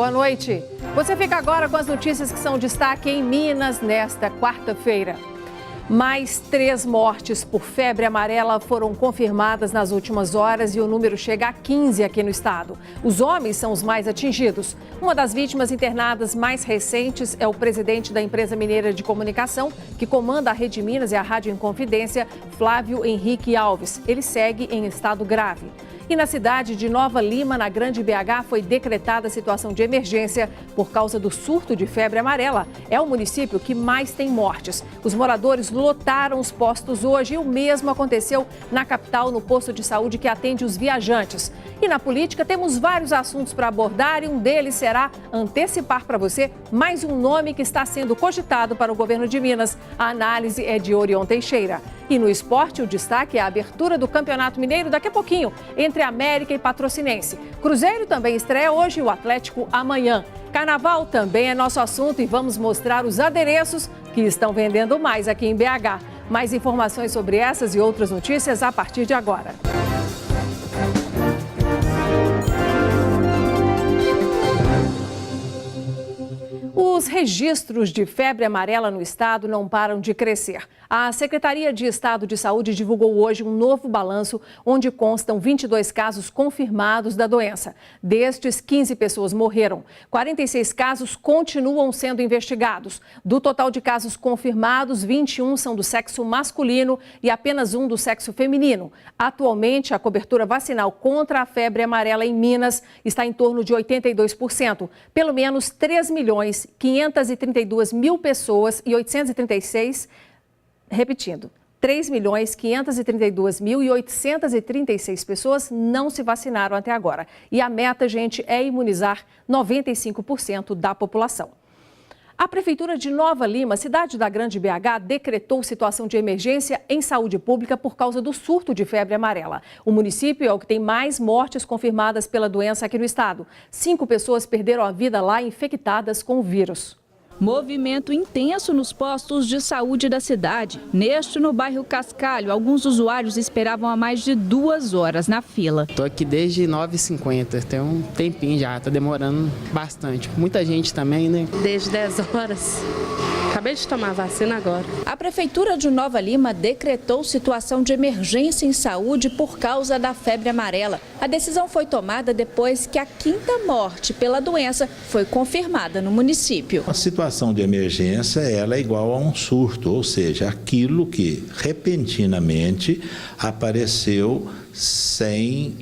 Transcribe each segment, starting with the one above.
Boa noite. Você fica agora com as notícias que são destaque em Minas nesta quarta-feira. Mais 3 mortes por febre amarela foram confirmadas nas últimas horas e o número chega a 15 aqui no estado. Os homens são os mais atingidos. Uma das vítimas internadas mais recentes é o presidente da empresa mineira de comunicação, que comanda a Rede Minas e a Rádio Inconfidência, Flávio Henrique Alves. Ele segue em estado grave. E na cidade de Nova Lima, na Grande BH, foi decretada a situação de emergência por causa do surto de febre amarela. É o município que mais tem mortes. Os moradores lotaram os postos hoje e o mesmo aconteceu na capital, no posto de saúde que atende os viajantes. E na política temos vários assuntos para abordar e um deles será antecipar para você mais um nome que está sendo cogitado para o governo de Minas. A análise é de Orion Teixeira. E no esporte, o destaque é a abertura do Campeonato Mineiro daqui a pouquinho, entre América e Patrocinense. Cruzeiro também estreia hoje e o Atlético amanhã. Carnaval também é nosso assunto e vamos mostrar os adereços que estão vendendo mais aqui em BH. Mais informações sobre essas e outras notícias a partir de agora. Os registros de febre amarela no estado não param de crescer. A Secretaria de Estado de Saúde divulgou hoje um novo balanço onde constam 22 casos confirmados da doença. Destes, 15 pessoas morreram. 46 casos continuam sendo investigados. Do total de casos confirmados, 21 são do sexo masculino e apenas 1 do sexo feminino. Atualmente, a cobertura vacinal contra a febre amarela em Minas está em torno de 82%. Pelo menos 3.532.000 pessoas e 836, repetindo, 3.532.836 pessoas não se vacinaram até agora. E a meta, gente, é imunizar 95% da população. A Prefeitura de Nova Lima, cidade da Grande BH, decretou situação de emergência em saúde pública por causa do surto de febre amarela. O município é o que tem mais mortes confirmadas pela doença aqui no estado. 5 pessoas perderam a vida lá infectadas com o vírus. Movimento intenso nos postos de saúde da cidade. Neste, no bairro Cascalho, alguns usuários esperavam há mais de 2 horas na fila. Estou aqui desde 9h50, tem um tempinho já, está demorando bastante. Muita gente também, né? Desde 10 horas. Acabei de tomar a vacina agora. A Prefeitura de Nova Lima decretou situação de emergência em saúde por causa da febre amarela. A decisão foi tomada depois que a 5ª morte pela doença foi confirmada no município. A situação de emergência ela é igual a um surto, ou seja, aquilo que repentinamente apareceu sem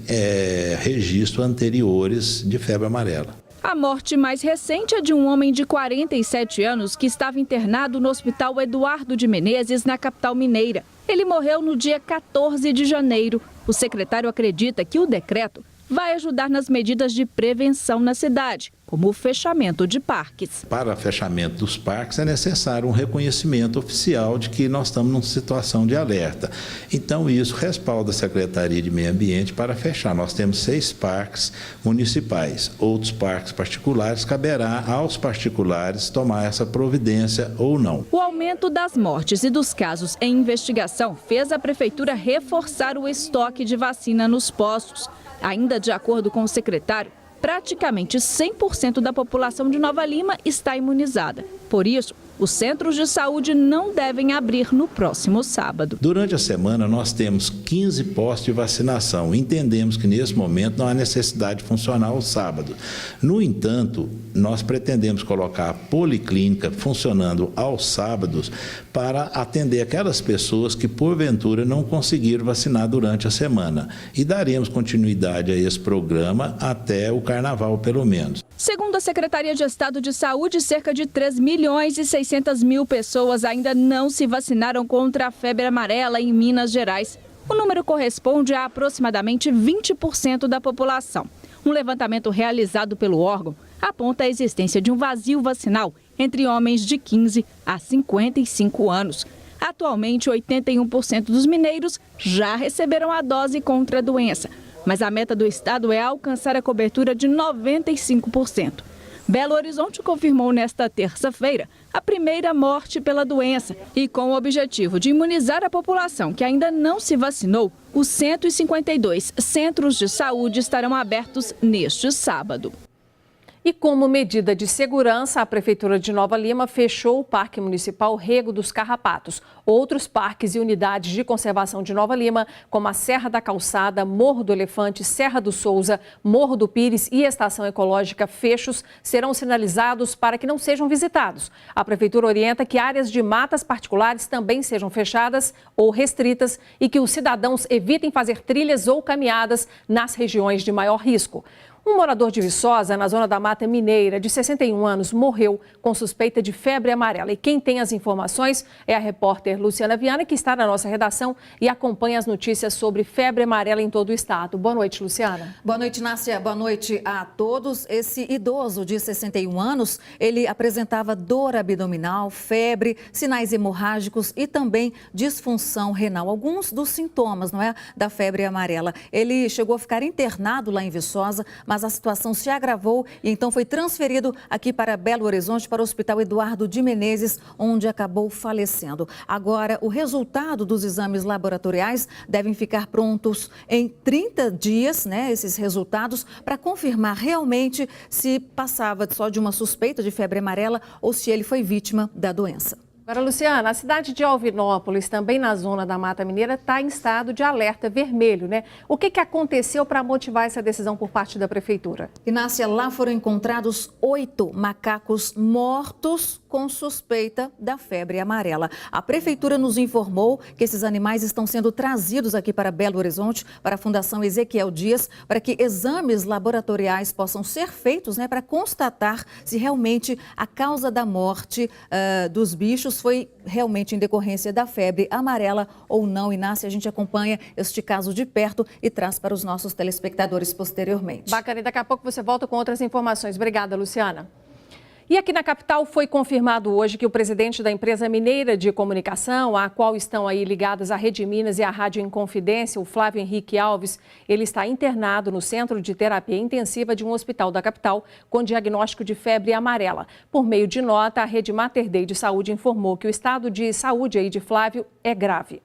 registro anteriores de febre amarela. A morte mais recente é de um homem de 47 anos que estava internado no Hospital Eduardo de Menezes, na capital mineira. Ele morreu no dia 14 de janeiro. O secretário acredita que o decreto vai ajudar nas medidas de prevenção na cidade, como o fechamento de parques. Para o fechamento dos parques é necessário um reconhecimento oficial de que nós estamos numa situação de alerta. Então isso respalda a Secretaria de Meio Ambiente para fechar. Nós temos 6 parques municipais, outros parques particulares, caberá aos particulares tomar essa providência ou não. O aumento das mortes e dos casos em investigação fez a Prefeitura reforçar o estoque de vacina nos postos. Ainda de acordo com o secretário, praticamente 100% da população de Nova Lima está imunizada. Por isso, os centros de saúde não devem abrir no próximo sábado. Durante a semana, nós temos 15 postos de vacinação. Entendemos que, nesse momento, não há necessidade de funcionar ao sábado. No entanto, nós pretendemos colocar a policlínica funcionando aos sábados para atender aquelas pessoas que, porventura, não conseguiram vacinar durante a semana. E daremos continuidade a esse programa até o Carnaval, pelo menos. Segundo a Secretaria de Estado de Saúde, cerca de 3.600.000 pessoas ainda não se vacinaram contra a febre amarela em Minas Gerais. O número corresponde a aproximadamente 20% da população. Um levantamento realizado pelo órgão aponta a existência de um vazio vacinal entre homens de 15 a 55 anos. Atualmente, 81% dos mineiros já receberam a dose contra a doença. Mas a meta do estado é alcançar a cobertura de 95%. Belo Horizonte confirmou nesta terça-feira a primeira morte pela doença. E com o objetivo de imunizar a população que ainda não se vacinou, os 152 centros de saúde estarão abertos neste sábado. E como medida de segurança, a Prefeitura de Nova Lima fechou o Parque Municipal Rego dos Carrapatos. Outros parques e unidades de conservação de Nova Lima, como a Serra da Calçada, Morro do Elefante, Serra do Souza, Morro do Pires e Estação Ecológica Fechos, serão sinalizados para que não sejam visitados. A Prefeitura orienta que áreas de matas particulares também sejam fechadas ou restritas e que os cidadãos evitem fazer trilhas ou caminhadas nas regiões de maior risco. Um morador de Viçosa, na zona da Mata Mineira, de 61 anos, morreu com suspeita de febre amarela. E quem tem as informações é a repórter Luciana Viana, que está na nossa redação e acompanha as notícias sobre febre amarela em todo o estado. Boa noite, Luciana. Boa noite, Nácia. Boa noite a todos. Esse idoso de 61 anos, ele apresentava dor abdominal, febre, sinais hemorrágicos e também disfunção renal. Alguns dos sintomas, não é, da febre amarela. Ele chegou a ficar internado lá em Viçosa, mas a situação se agravou e então foi transferido aqui para Belo Horizonte, para o Hospital Eduardo de Menezes, onde acabou falecendo. Agora, o resultado dos exames laboratoriais devem ficar prontos em 30 dias, né, esses resultados, para confirmar realmente se passava só de uma suspeita de febre amarela ou se ele foi vítima da doença. Agora, Luciana, a cidade de Alvinópolis, também na zona da Mata Mineira, está em estado de alerta vermelho, né? O que aconteceu para motivar essa decisão por parte da Prefeitura? Inácia, lá foram encontrados 8 macacos mortos com suspeita da febre amarela. A Prefeitura nos informou que esses animais estão sendo trazidos aqui para Belo Horizonte, para a Fundação Ezequiel Dias, para que exames laboratoriais possam ser feitos, né, para constatar se realmente a causa da morte dos bichos foi realmente em decorrência da febre amarela ou não. Inácia, a gente acompanha este caso de perto e traz para os nossos telespectadores posteriormente. Bacana, e daqui a pouco você volta com outras informações. Obrigada, Luciana. E aqui na capital foi confirmado hoje que o presidente da empresa mineira de comunicação, a qual estão aí ligadas a Rede Minas e a Rádio Inconfidência, o Flávio Henrique Alves, ele está internado no Centro de Terapia Intensiva de um hospital da capital com diagnóstico de febre amarela. Por meio de nota, a Rede Mater Dei de Saúde informou que o estado de saúde aí de Flávio é grave.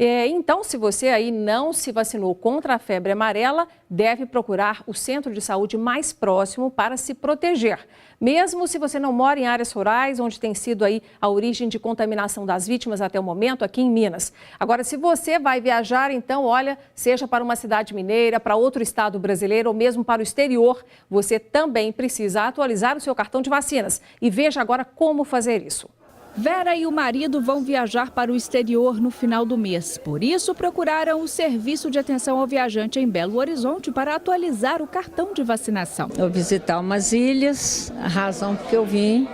Então, se você aí não se vacinou contra a febre amarela, deve procurar o centro de saúde mais próximo para se proteger. Mesmo se você não mora em áreas rurais, onde tem sido aí a origem de contaminação das vítimas até o momento, aqui em Minas. Agora, se você vai viajar, então, olha, seja para uma cidade mineira, para outro estado brasileiro ou mesmo para o exterior, você também precisa atualizar o seu cartão de vacinas. E veja agora como fazer isso. Vera e o marido vão viajar para o exterior no final do mês. Por isso, procuraram o Serviço de Atenção ao Viajante em Belo Horizonte para atualizar o cartão de vacinação. Eu visitar umas ilhas, a razão porque eu vim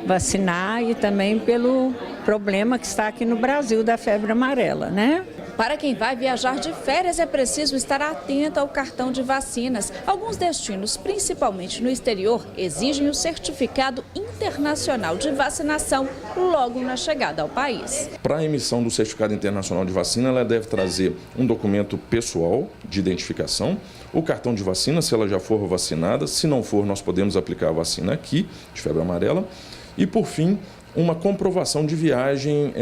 vacinar e também pelo problema que está aqui no Brasil da febre amarela, né? Para quem vai viajar de férias, é preciso estar atento ao cartão de vacinas. Alguns destinos, principalmente no exterior, exigem o certificado internacional de vacinação logo na chegada ao país. Para a emissão do certificado internacional de vacina, ela deve trazer um documento pessoal de identificação, o cartão de vacina, se ela já for vacinada. Se não for, nós podemos aplicar a vacina aqui, de febre amarela. E, por fim, uma comprovação de viagem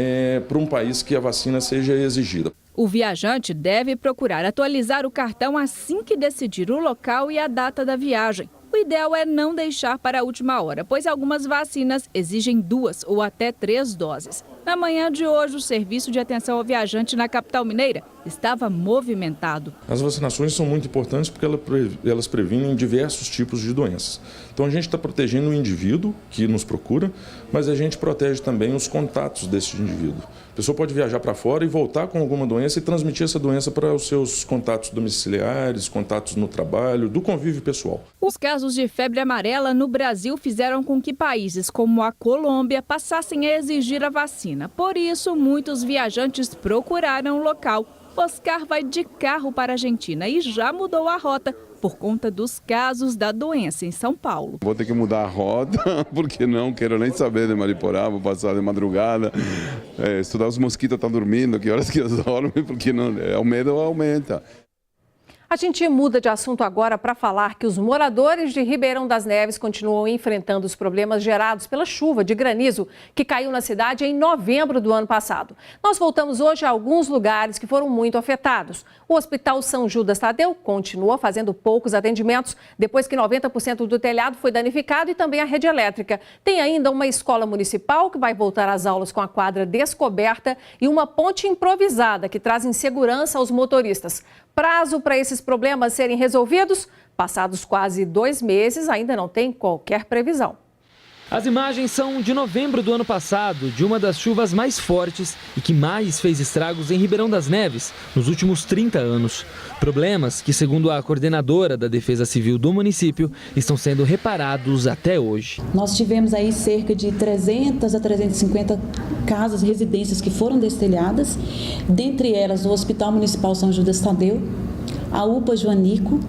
para um país que a vacina seja exigida. O viajante deve procurar atualizar o cartão assim que decidir o local e a data da viagem. O ideal é não deixar para a última hora, pois algumas vacinas exigem 2 ou até 3 doses. Na manhã de hoje, o Serviço de Atenção ao Viajante na capital mineira estava movimentado. As vacinações são muito importantes porque elas previnem diversos tipos de doenças. Então a gente está protegendo o indivíduo que nos procura, mas a gente protege também os contatos desse indivíduo. A pessoa pode viajar para fora e voltar com alguma doença e transmitir essa doença para os seus contatos domiciliares, contatos no trabalho, do convívio pessoal. Os casos de febre amarela no Brasil fizeram com que países como a Colômbia passassem a exigir a vacina. Por isso, muitos viajantes procuraram o local. Oscar vai de carro para a Argentina e já mudou a rota por conta dos casos da doença em São Paulo. Vou ter que mudar a rota, porque não quero nem saber de Mariporá, vou passar de madrugada, estudar os mosquitos estão dormindo, que horas que eles dormem, porque não, o medo aumenta. A gente muda de assunto agora para falar que os moradores de Ribeirão das Neves continuam enfrentando os problemas gerados pela chuva de granizo que caiu na cidade em novembro do ano passado. Nós voltamos hoje a alguns lugares que foram muito afetados. O Hospital São Judas Tadeu continua fazendo poucos atendimentos depois que 90% do telhado foi danificado e também a rede elétrica. Tem ainda uma escola municipal que vai voltar às aulas com a quadra descoberta e uma ponte improvisada que traz insegurança aos motoristas. Prazo para esses problemas serem resolvidos? Passados quase 2 meses, ainda não tem qualquer previsão. As imagens são de novembro do ano passado, de uma das chuvas mais fortes e que mais fez estragos em Ribeirão das Neves nos últimos 30 anos. Problemas que, segundo a coordenadora da Defesa Civil do município, estão sendo reparados até hoje. Nós tivemos aí cerca de 300 a 350 casas, residências que foram destelhadas, dentre elas o Hospital Municipal São Judas Tadeu, a UPA Joanico,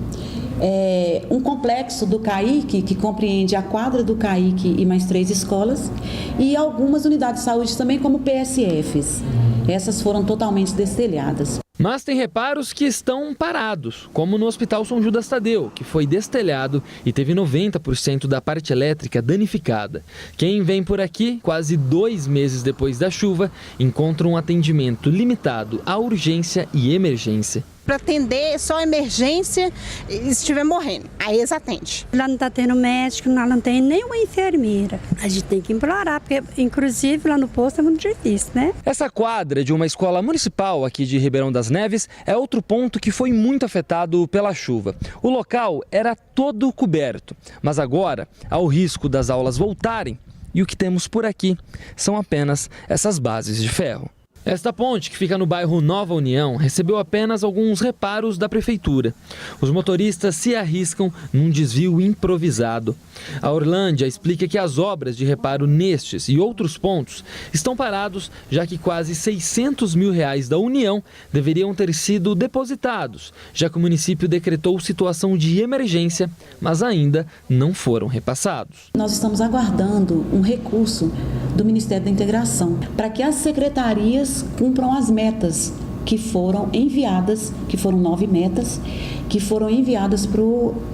um complexo do CAIC, que compreende a quadra do CAIC e mais 3 escolas, e algumas unidades de saúde também, como PSFs. Essas foram totalmente destelhadas. Mas tem reparos que estão parados, como no Hospital São Judas Tadeu, que foi destelhado e teve 90% da parte elétrica danificada. Quem vem por aqui, quase 2 meses depois da chuva, encontra um atendimento limitado à urgência e emergência. Para atender só emergência e se estiver morrendo, aí eles atendem. Lá não está tendo médico, lá não tem nenhuma enfermeira. A gente tem que implorar, porque inclusive lá no posto é muito difícil, né? Essa quadra de uma escola municipal aqui de Ribeirão das Neves é outro ponto que foi muito afetado pela chuva. O local era todo coberto, mas agora há o risco das aulas voltarem e o que temos por aqui são apenas essas bases de ferro. Esta ponte, que fica no bairro Nova União, recebeu apenas alguns reparos da prefeitura. Os motoristas se arriscam num desvio improvisado. A Orlândia explica que as obras de reparo nestes e outros pontos estão parados, já que quase R$600 mil da União deveriam ter sido depositados, já que o município decretou situação de emergência, mas ainda não foram repassados. Nós estamos aguardando um recurso do Ministério da Integração para que as secretarias cumpram as metas que foram enviadas, que foram 9 metas, que foram enviadas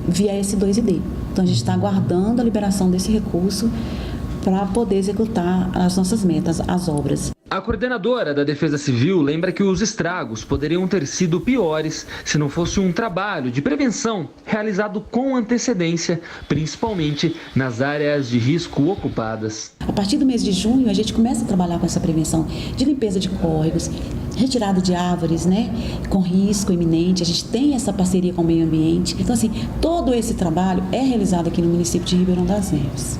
via S2ID. Então a gente está aguardando a liberação desse recurso para poder executar as nossas metas, as obras. A coordenadora da Defesa Civil lembra que os estragos poderiam ter sido piores se não fosse um trabalho de prevenção realizado com antecedência, principalmente nas áreas de risco ocupadas. A partir do mês de junho, a gente começa a trabalhar com essa prevenção de limpeza de córregos, retirada de árvores, né, com risco iminente. A gente tem essa parceria com o meio ambiente. Então, assim, todo esse trabalho é realizado aqui no município de Ribeirão das Neves.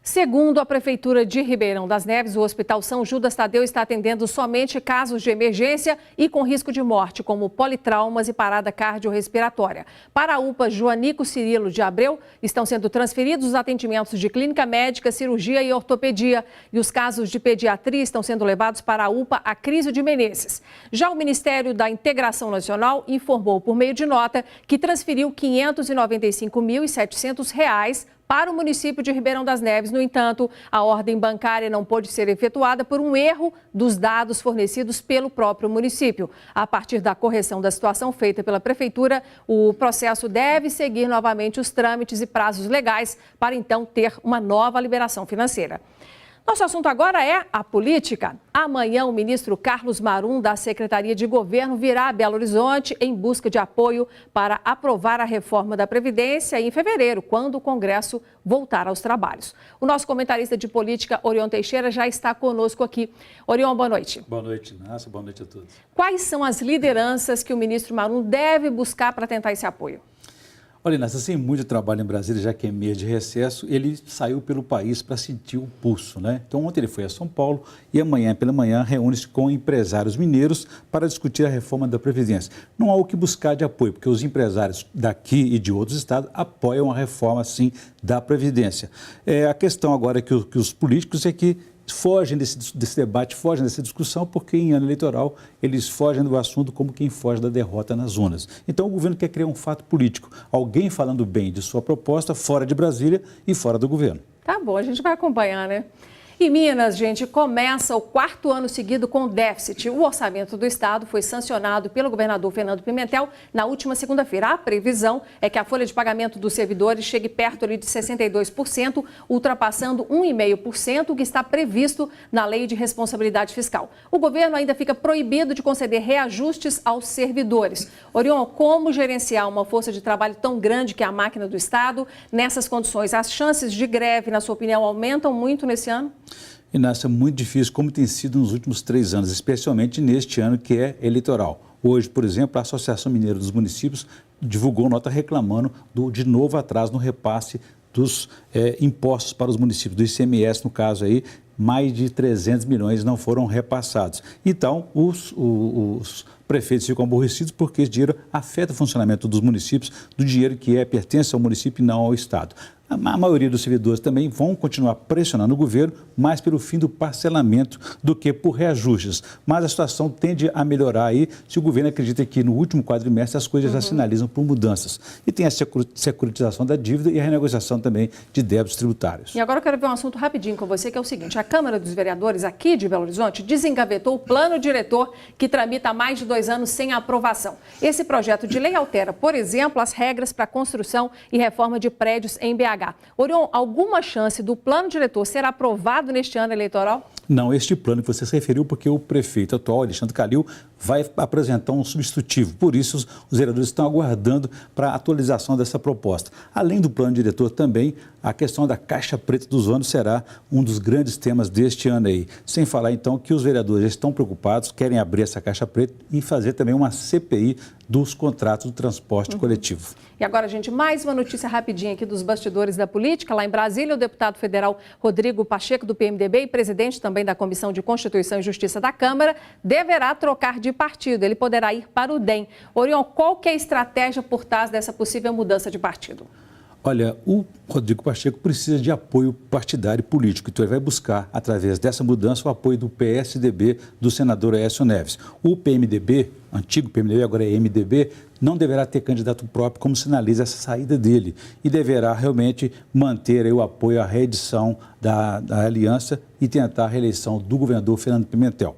Segundo a Prefeitura de Ribeirão das Neves, o Hospital São Judas Tadeu está atendendo somente casos de emergência e com risco de morte, como politraumas e parada cardiorrespiratória. Para a UPA Joanico Cirilo de Abreu, estão sendo transferidos os atendimentos de clínica médica, cirurgia e ortopedia. E os casos de pediatria estão sendo levados para a UPA Acrísio de Menezes. Já o Ministério da Integração Nacional informou por meio de nota que transferiu R$ 595.700 para o município de Ribeirão das Neves. No entanto, a ordem bancária não pôde ser efetuada por um erro dos dados fornecidos pelo próprio município. A partir da correção da situação feita pela Prefeitura, o processo deve seguir novamente os trâmites e prazos legais para então ter uma nova liberação financeira. Nosso assunto agora é a política. Amanhã, o ministro Carlos Marum, da Secretaria de Governo, virá a Belo Horizonte em busca de apoio para aprovar a reforma da Previdência em fevereiro, quando o Congresso voltar aos trabalhos. O nosso comentarista de política, Orion Teixeira, já está conosco aqui. Orion, boa noite. Boa noite, Inácio. Boa noite a todos. Quais são as lideranças que o ministro Marum deve buscar para tentar esse apoio? Olha, Inácio, tem muito trabalho em Brasília, já que é mês de recesso, ele saiu pelo país para sentir o pulso, né? Então, ontem ele foi a São Paulo e amanhã, pela manhã, reúne-se com empresários mineiros para discutir a reforma da Previdência. Não há o que buscar de apoio, porque os empresários daqui e de outros estados apoiam a reforma, sim, da Previdência. A questão agora é que os políticos é que fogem desse debate, fogem dessa discussão, porque em ano eleitoral eles fogem do assunto como quem foge da derrota nas urnas. Então o governo quer criar um fato político, alguém falando bem de sua proposta fora de Brasília e fora do governo. Tá bom, a gente vai acompanhar, né? E Minas, gente, começa o 4º ano seguido com déficit. O orçamento do estado foi sancionado pelo governador Fernando Pimentel na última segunda-feira. A previsão é que a folha de pagamento dos servidores chegue perto ali de 62%, ultrapassando 1,5%, o que está previsto na Lei de Responsabilidade Fiscal. O governo ainda fica proibido de conceder reajustes aos servidores. Orion, como gerenciar uma força de trabalho tão grande que é a máquina do estado? Nessas condições, as chances de greve, na sua opinião, aumentam muito nesse ano? Inácia, é muito difícil, como tem sido nos últimos 3 anos, especialmente neste ano que é eleitoral. Hoje, por exemplo, a Associação Mineira dos Municípios divulgou nota reclamando de novo atraso no repasse dos impostos para os municípios, do ICMS, no caso aí, mais de 300 milhões não foram repassados. Então, os prefeitos ficam aborrecidos porque esse dinheiro afeta o funcionamento dos municípios, do dinheiro que pertence ao município e não ao Estado. A maioria dos servidores também vão continuar pressionando o governo, mais pelo fim do parcelamento do que por reajustes. Mas a situação tende a melhorar aí se o governo acredita que no último quadrimestre as coisas já sinalizam por mudanças. E tem a securitização da dívida e a renegociação também de débitos tributários. E agora eu quero ver um assunto rapidinho com você, que é o seguinte: a Câmara dos Vereadores aqui de Belo Horizonte desengavetou o plano diretor que tramita há mais de 2 anos sem aprovação. Esse projeto de lei altera, por exemplo, as regras para construção e reforma de prédios em BH. Orion, alguma chance do plano diretor ser aprovado neste ano eleitoral? Não, este plano que você se referiu porque o prefeito atual, Alexandre Calil, vai apresentar um substitutivo. Por isso, os vereadores estão aguardando para a atualização dessa proposta. Além do plano diretor, também a questão da caixa preta dos ônibus será um dos grandes temas deste ano aí. Sem falar, então, que os vereadores estão preocupados, querem abrir essa caixa preta e fazer também uma CPI dos contratos do transporte coletivo. E agora, gente, mais uma notícia rapidinha aqui dos bastidores da política. Lá em Brasília, o deputado federal Rodrigo Pacheco, do PMDB e presidente também da Comissão de Constituição e Justiça da Câmara, deverá trocar de partido. Ele poderá ir para o DEM. Orion, qual que é a estratégia por trás dessa possível mudança de partido? Olha, o Rodrigo Pacheco precisa de apoio partidário e político, então ele vai buscar, através dessa mudança, o apoio do PSDB, do senador Aécio Neves. O PMDB, antigo PMDB, agora é MDB, não deverá ter candidato próprio, como sinaliza essa saída dele, e deverá realmente manter aí o apoio à reedição da aliança e tentar a reeleição do governador Fernando Pimentel.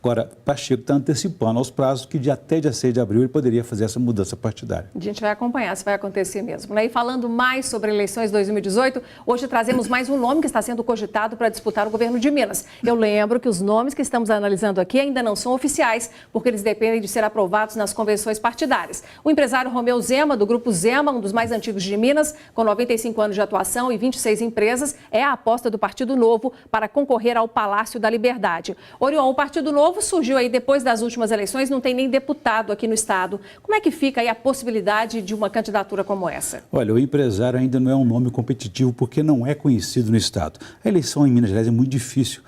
Agora, Pacheco está antecipando aos prazos que até dia 6 de abril ele poderia fazer essa mudança partidária. A gente vai acompanhar se vai acontecer mesmo, né? E falando mais sobre eleições 2018, hoje trazemos mais um nome que está sendo cogitado para disputar o governo de Minas. Eu lembro que os nomes que estamos analisando aqui ainda não são oficiais, porque eles dependem de ser aprovados nas convenções partidárias. O empresário Romeu Zema, do Grupo Zema, um dos mais antigos de Minas, com 95 anos de atuação e 26 empresas, é a aposta do Partido Novo para concorrer ao Palácio da Liberdade. Orion, o Partido Novo surgiu aí depois das últimas eleições, não tem nem deputado aqui no estado. Como é que fica aí a possibilidade de uma candidatura como essa? Olha, o empresário ainda não é um nome competitivo porque não é conhecido no estado. A eleição em Minas Gerais é muito difícil.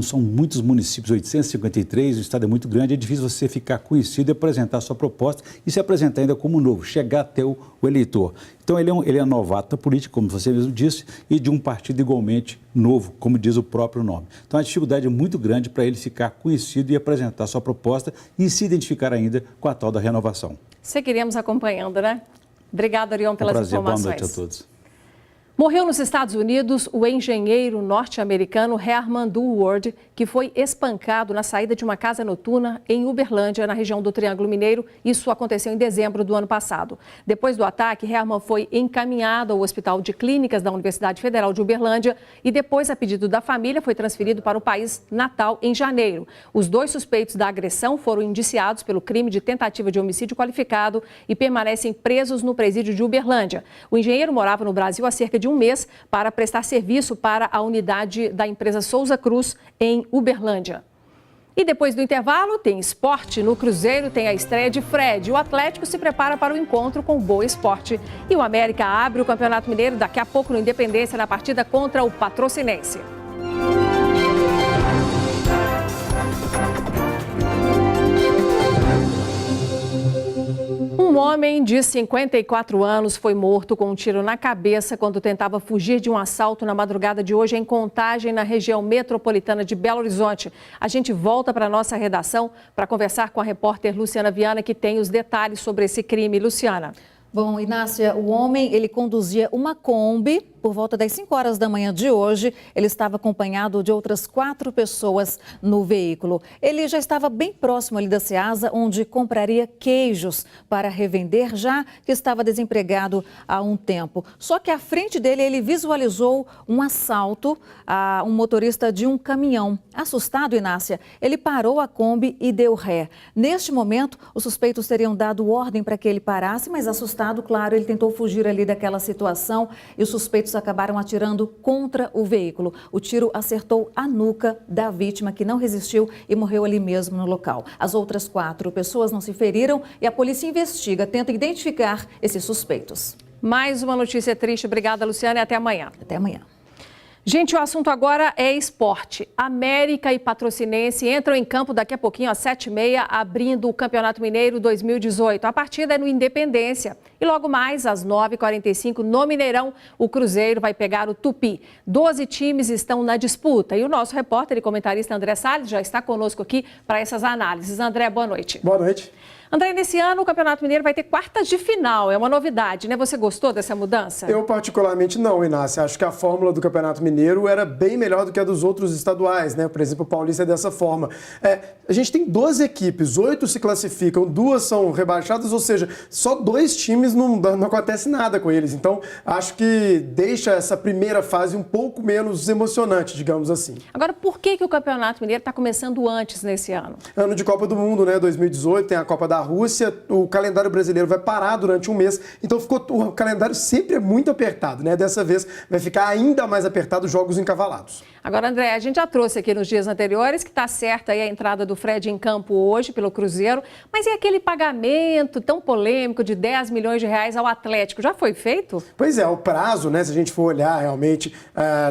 São muitos municípios, 853, o estado é muito grande, é difícil você ficar conhecido e apresentar a sua proposta e se apresentar ainda como novo, chegar até o eleitor. Então ele é novato na política, como você mesmo disse, e de um partido igualmente novo, como diz o próprio nome. Então a dificuldade é muito grande para ele ficar conhecido e apresentar a sua proposta e se identificar ainda com a tal da renovação. Seguiremos acompanhando, né? Obrigada, Orion, pelas informações. Boa noite a todos. Morreu nos Estados Unidos o engenheiro norte-americano Herman Duward, que foi espancado na saída de uma casa noturna em Uberlândia, na região do Triângulo Mineiro. Isso aconteceu em dezembro do ano passado. Depois do ataque, Herman foi encaminhado ao Hospital de Clínicas da Universidade Federal de Uberlândia e depois, a pedido da família, foi transferido para o país natal em janeiro. Os 2 suspeitos da agressão foram indiciados pelo crime de tentativa de homicídio qualificado e permanecem presos no presídio de Uberlândia. O engenheiro morava no Brasil há cerca de um mês para prestar serviço para a unidade da empresa Souza Cruz, em Uberlândia. E depois do intervalo, tem esporte. No Cruzeiro tem a estreia de Fred. O Atlético se prepara para o encontro com o Boa Esporte. E o América abre o Campeonato Mineiro daqui a pouco no Independência, na partida contra o Patrocinense. Um homem de 54 anos foi morto com um tiro na cabeça quando tentava fugir de um assalto na madrugada de hoje em Contagem, na região metropolitana de Belo Horizonte. A gente volta para a nossa redação para conversar com a repórter Luciana Viana, que tem os detalhes sobre esse crime. Luciana. Bom, Inácia, o homem, ele conduzia uma Kombi por volta das 5 horas da manhã de hoje. Ele estava acompanhado de outras 4 pessoas no veículo. Ele já estava bem próximo ali da Ceasa, onde compraria queijos para revender, já que estava desempregado há um tempo. Só que à frente dele, ele visualizou um assalto a um motorista de um caminhão. Assustado, Inácia, ele parou a Kombi e deu ré. Neste momento, os suspeitos teriam dado ordem para que ele parasse, mas assustado, claro, ele tentou fugir ali daquela situação e os suspeitos acabaram atirando contra o veículo. O tiro acertou a nuca da vítima, que não resistiu e morreu ali mesmo no local. As outras 4 pessoas não se feriram e a polícia investiga, tenta identificar esses suspeitos. Mais uma notícia triste. Obrigada, Luciana, e até amanhã. Até amanhã. Gente, o assunto agora é esporte. América e Patrocinense entram em campo daqui a pouquinho, às 7h30, abrindo o Campeonato Mineiro 2018. A partida é no Independência. E logo mais, às 9h45, no Mineirão, o Cruzeiro vai pegar o Tupi. 12 times estão na disputa. E o nosso repórter e comentarista André Salles já está conosco aqui para essas análises. André, boa noite. Boa noite. André, nesse ano o Campeonato Mineiro vai ter quartas de final, é uma novidade, né? Você gostou dessa mudança? Eu particularmente não, Inácia. Acho que a fórmula do Campeonato Mineiro era bem melhor do que a dos outros estaduais, né? Por exemplo, o Paulista é dessa forma. A gente tem 12 equipes, 8 se classificam, 2 são rebaixadas, ou seja, só 2 times não acontece nada com eles. Então, acho que deixa essa primeira fase um pouco menos emocionante, digamos assim. Agora, por que o Campeonato Mineiro está começando antes nesse ano? Ano de Copa do Mundo, né? 2018, tem a Copa da Rússia, o calendário brasileiro vai parar durante um mês, então o calendário sempre é muito apertado, né? Dessa vez vai ficar ainda mais apertado, jogos encavalados. Agora, André, a gente já trouxe aqui nos dias anteriores que está certa aí a entrada do Fred em campo hoje pelo Cruzeiro, mas e aquele pagamento tão polêmico de 10 milhões de reais ao Atlético, já foi feito? Pois é, o prazo, né, se a gente for olhar realmente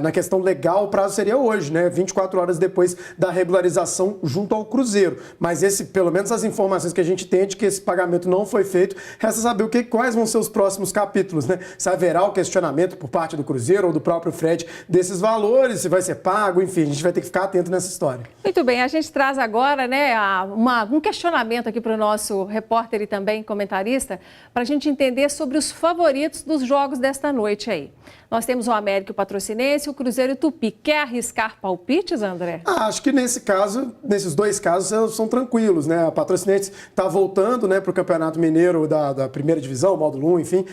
na questão legal, o prazo seria hoje, né, 24 horas depois da regularização junto ao Cruzeiro, mas pelo menos as informações que a gente tem é de que esse pagamento não foi feito, resta saber quais vão ser os próximos capítulos, né, se haverá o questionamento por parte do Cruzeiro ou do próprio Fred desses valores, se vai ser pago, enfim, a gente vai ter que ficar atento nessa história. Muito bem, a gente traz agora, né, um questionamento aqui para o nosso repórter e também comentarista, para a gente entender sobre os favoritos dos jogos desta noite aí. Nós temos o América e o Patrocinense, o Cruzeiro e o Tupi. Quer arriscar palpites, André? Acho que nesses 2 casos são tranquilos, né? A Patrocinense está voltando, né, para o Campeonato Mineiro da primeira divisão, módulo 1, enfim.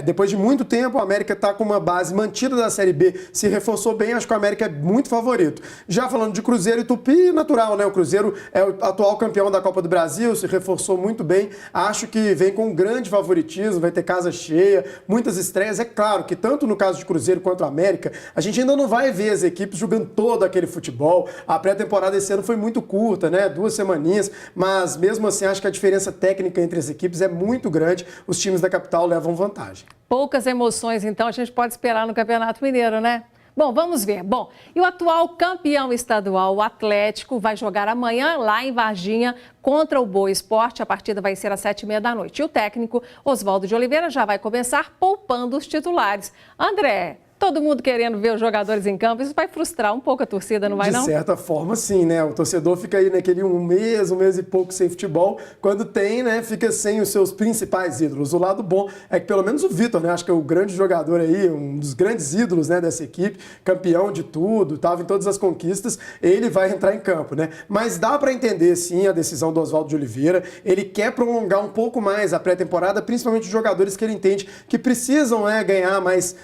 Depois de muito tempo, o América está com uma base mantida da Série B, se reforçou bem, acho que o América é muito favorito. Já falando de Cruzeiro e Tupi, natural, né? O Cruzeiro é o atual campeão da Copa do Brasil, se reforçou muito bem, acho que vem com um grande favoritismo, vai ter casa cheia, muitas estreias. É claro que tanto no caso de Cruzeiro quanto América, a gente ainda não vai ver as equipes jogando todo aquele futebol. A pré-temporada esse ano foi muito curta, né? 2 semaninhas, mas mesmo assim acho que a diferença técnica entre as equipes é muito grande. Os times da capital levam vantagem. Poucas emoções, então, a gente pode esperar no Campeonato Mineiro, né? Bom, vamos ver. Bom, e o atual campeão estadual, o Atlético, vai jogar amanhã lá em Varginha contra o Boa Esporte. A partida vai ser às 7h30 da noite. E o técnico, Oswaldo de Oliveira, já vai começar poupando os titulares. André, todo mundo querendo ver os jogadores em campo, isso vai frustrar um pouco a torcida, não vai não? De certa forma, sim, né? O torcedor fica aí naquele um mês e pouco sem futebol. Quando tem, né, fica sem os seus principais ídolos. O lado bom é que pelo menos o Vitor, né? Acho que é o grande jogador aí, um dos grandes ídolos, né, dessa equipe, campeão de tudo, estava em todas as conquistas, ele vai entrar em campo, né? Mas dá para entender, sim, a decisão do Oswaldo de Oliveira. Ele quer prolongar um pouco mais a pré-temporada, principalmente os jogadores que ele entende que precisam, né, ganhar mais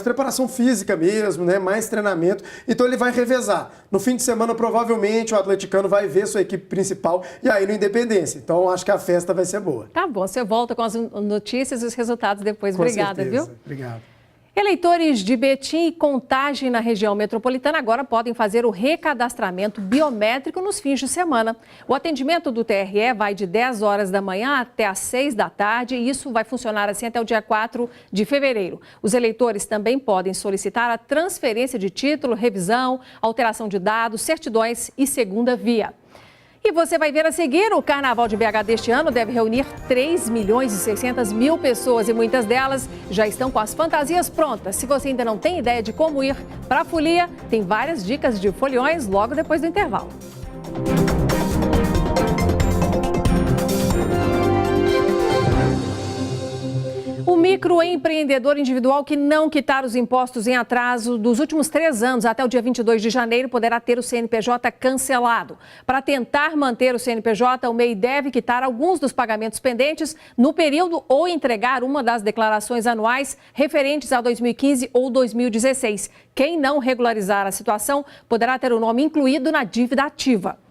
preparação física mesmo, né? Mais treinamento. Então ele vai revezar. No fim de semana, provavelmente, o atleticano vai ver sua equipe principal e aí no Independência. Então acho que a festa vai ser boa. Tá bom, você volta com as notícias e os resultados depois. Com Obrigada, certeza. Viu? Obrigado. Eleitores de Betim e Contagem na região metropolitana agora podem fazer o recadastramento biométrico nos fins de semana. O atendimento do TRE vai de 10 horas da manhã até às 6 da tarde e isso vai funcionar assim até o dia 4 de fevereiro. Os eleitores também podem solicitar a transferência de título, revisão, alteração de dados, certidões e segunda via. E você vai ver a seguir, o Carnaval de BH deste ano deve reunir 3.600.000 pessoas e muitas delas já estão com as fantasias prontas. Se você ainda não tem ideia de como ir para a folia, tem várias dicas de foliões logo depois do intervalo. microempreendedor individual que não quitar os impostos em atraso dos últimos 3 anos até o dia 22 de janeiro poderá ter o CNPJ cancelado. Para tentar manter o CNPJ, o MEI deve quitar alguns dos pagamentos pendentes no período ou entregar uma das declarações anuais referentes a 2015 ou 2016. Quem não regularizar a situação poderá ter o nome incluído na dívida ativa.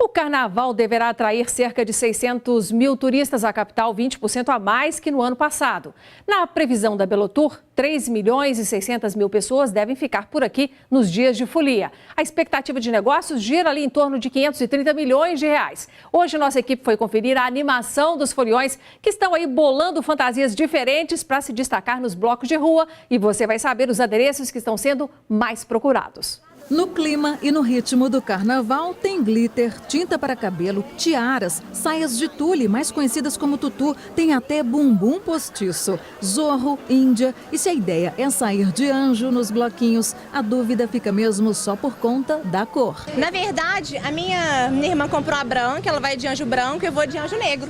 O carnaval deverá atrair cerca de 600 mil turistas à capital, 20% a mais que no ano passado. Na previsão da Belotour, 3 milhões e 600 mil pessoas devem ficar por aqui nos dias de folia. A expectativa de negócios gira ali em torno de 530 milhões de reais. Hoje, nossa equipe foi conferir a animação dos foliões, que estão aí bolando fantasias diferentes para se destacar nos blocos de rua. E você vai saber os adereços que estão sendo mais procurados. No clima e no ritmo do carnaval, tem glitter, tinta para cabelo, tiaras, saias de tule, mais conhecidas como tutu, tem até bumbum postiço, zorro, índia. E se a ideia é sair de anjo nos bloquinhos, a dúvida fica mesmo só por conta da cor. Na verdade, a minha irmã comprou a branca, ela vai de anjo branco e eu vou de anjo negro.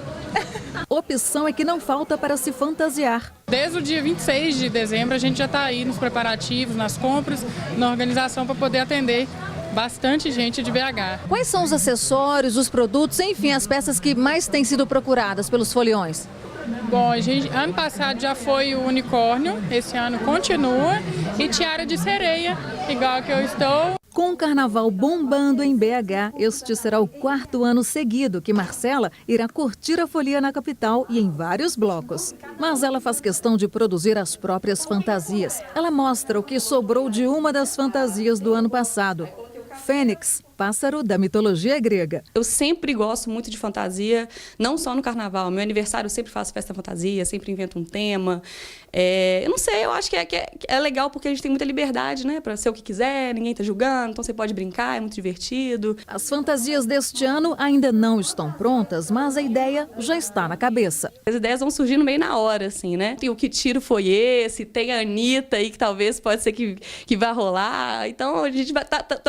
Opção é que não falta para se fantasiar. Desde o dia 26 de dezembro, a gente já está aí nos preparativos, nas compras, na organização para poder atender bastante gente de BH. Quais são os acessórios, os produtos, enfim, as peças que mais têm sido procuradas pelos foliões? Bom, ano passado já foi o unicórnio, esse ano continua, e tiara de sereia, igual que eu estou. Com o carnaval bombando em BH, este será o 4º ano seguido que Marcela irá curtir a folia na capital e em vários blocos. Mas ela faz questão de produzir as próprias fantasias. Ela mostra o que sobrou de uma das fantasias do ano passado. Fênix, pássaro da mitologia grega. Eu sempre gosto muito de fantasia, não só no carnaval. Meu aniversário eu sempre faço festa fantasia, sempre invento um tema. Eu não sei, eu acho que é legal porque a gente tem muita liberdade, né? Para ser o que quiser, ninguém tá julgando, então você pode brincar, é muito divertido. As fantasias deste ano ainda não estão prontas, mas a ideia já está na cabeça. As ideias vão surgindo meio na hora, assim, né? E o que tiro foi esse, tem a Anitta aí que talvez pode ser que vá rolar. Então a gente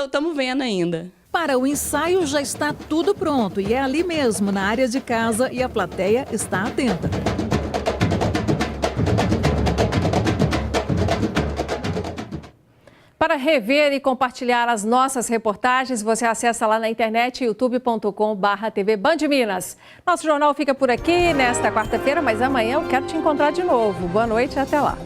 estamos vendo ainda. Para o ensaio já está tudo pronto e é ali mesmo, na área de casa, e a plateia está atenta. Para rever e compartilhar as nossas reportagens, você acessa lá na internet youtube.com/TV Band Minas. Nosso jornal fica por aqui nesta quarta-feira, mas amanhã eu quero te encontrar de novo. Boa noite e até lá.